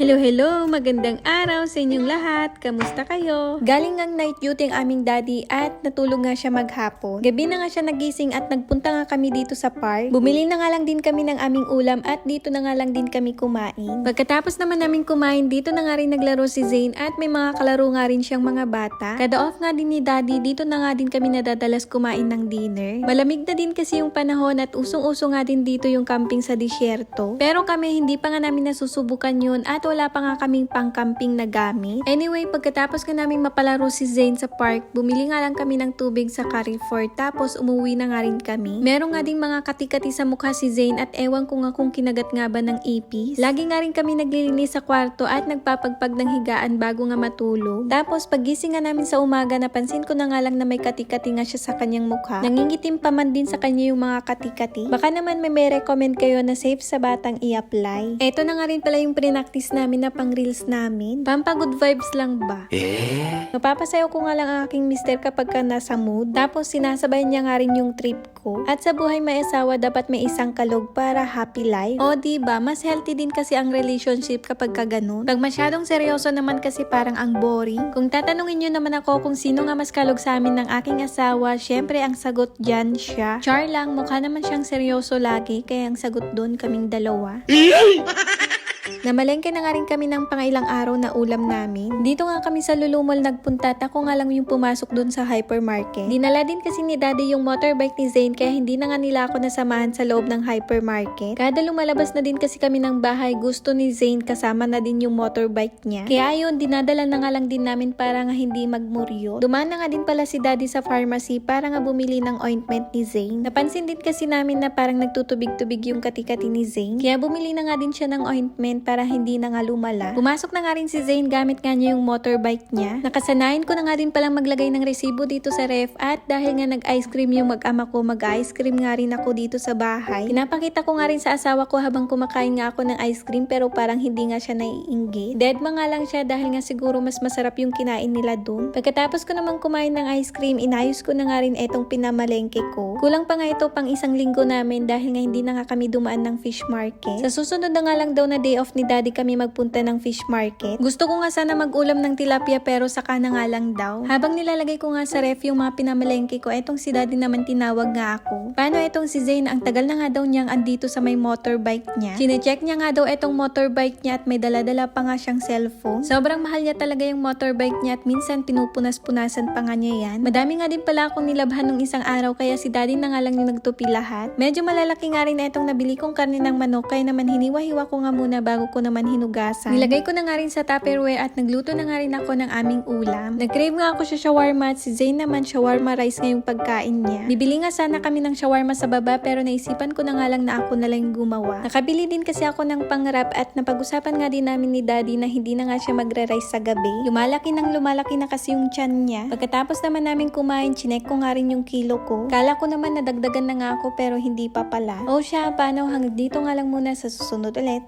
Hello, hello! Magandang araw sa inyong lahat. Kamusta kayo? Galing ngang night duty ang aming daddy at natulog nga siya maghapon. Gabi na nga siya nagising at nagpunta nga kami dito sa park. Bumili na nga lang din kami ng aming ulam at dito na nga lang din kami kumain. Pagkatapos naman namin kumain, dito na nga rin naglaro si Zane at may mga kalaro nga rin siyang mga bata. Kada off nga din ni daddy, dito na nga din kami nadadalas kumain ng dinner. Malamig na din kasi yung panahon at usong-uso nga din dito yung camping sa disyerto. Pero kami hindi pa nga namin nasusubukan yun at wala pa nga kaming pang-camping na gamit. Anyway, pagkatapos nga namin mapalaro si Zane sa park, bumili nga lang kami ng tubig sa Carrefour tapos umuwi na nga rin kami. Meron nga ding mga katikati sa mukha si Zane at ewan ko nga kung kinagat nga ba ng ipis. Lagi nga rin kami naglilinis sa kwarto at nagpapagpag ng higaan bago nga matulog. Tapos pagising nga namin sa umaga, napansin ko na nga lang na may katikati nga siya sa kanyang mukha. Nangingitim pa man din sa kanya yung mga katikati. Baka naman may recommend kayo na safe sa batang i-apply. Eto na nga rin pala yung pre-practice namin na pang reels namin. Pampa good vibes lang ba? Napapasayaw ko nga lang ang aking mister kapag ka nasa mood. Tapos sinasabay niya nga rin yung trip ko. At sa buhay may asawa, dapat may isang kalog para happy life. O diba, mas healthy din kasi ang relationship kapag ka ganun. Pag masyadong seryoso naman kasi parang ang boring. Kung tatanungin nyo naman ako kung sino nga mas kalog sa amin ng aking asawa, syempre ang sagot dyan siya. Char lang, mukha naman siyang seryoso lagi, kaya ang sagot doon kaming dalawa. Namalengke na nga rin kami ng pangailang araw na ulam namin. Dito nga kami sa Lulumol nagpunta at ako nga lang yung pumasok dun sa hypermarket. Dinala din kasi ni daddy yung motorbike ni Zane kaya hindi na nga nila ako nasamahan sa loob ng hypermarket. Kada lumalabas na din kasi kami ng bahay, gusto ni Zane kasama na din yung motorbike niya. Kaya ayun, dinadala na nga lang din namin para nga hindi magmuryo. Dumaan na nga din pala si daddy sa pharmacy para nga bumili ng ointment ni Zane. Napansin din kasi namin na parang nagtutubig-tubig yung katikati ni Zane. Kaya bumili na nga din siya ng ointment para hindi na nga lumala. Pumasok na nga rin si Zane gamit nga niya yung motorbike niya. Nakasanayan ko na nga din palang maglagay ng resibo dito sa ref at dahil nga nag-ice cream yung mag-ama ko, mag-ice cream nga rin ako dito sa bahay. Pinapakita ko nga rin sa asawa ko habang kumakain nga ako ng ice cream pero parang hindi nga siya naiinggit. Deadma nga lang siya dahil nga siguro mas masarap yung kinain nila dun. Pagkatapos ko naman kumain ng ice cream, inayos ko na nga rin etong pinamalengke ko. Kulang pa nga ito pang isang linggo namin dahil nga hindi na nga kami dumaan ng fish market. Sa susunod na nga lang daw na day off ni daddy kami magpunta ng fish market. Gusto ko nga sana mag-ulam ng tilapia pero saka na nga lang daw. Habang nilalagay ko nga sa ref yung mga pinamalengke ko, etong si daddy naman tinawag nga ako. Paano etong si Zane? Ang tagal na nga daw niyang andito sa may motorbike niya. Chine-check niya nga daw etong motorbike niya at may dala-dala pa nga siyang cellphone. Sobrang mahal niya talaga yung motorbike niya at minsan pinupunas-punasan pa nga niya yan. Madami nga din pala akong nilabhan nung isang araw kaya si daddy na nga lang yung nagtupi lahat. Medyo malalaki nga rin etong nabili kong karne ng manok kaya naman hiniwa-hiwa ko nga muna bago ko naman hinugasan. Nilagay ko na nga rin sa Tupperware at nagluto na nga rin ako ng aming ulam. Nag-crave nga ako sa shawarma at si Zane naman shawarma rice ngayong pagkain niya. Bibili nga sana kami ng shawarma sa baba pero naisipan ko na nga lang na ako na lang gumawa. Nakabili din kasi ako ng pang-wrap at napag-usapan nga din namin ni daddy na hindi na nga siya magre-rice sa gabi. Lumalaki na kasi yung tiyan niya. Pagkatapos naman namin kumain, chinek ko nga rin yung kilo ko. Kala ko naman nadagdagan na nga ako pero hindi pa pala. O siya, paano hanggang dito nga lang muna, sa susunod ulit.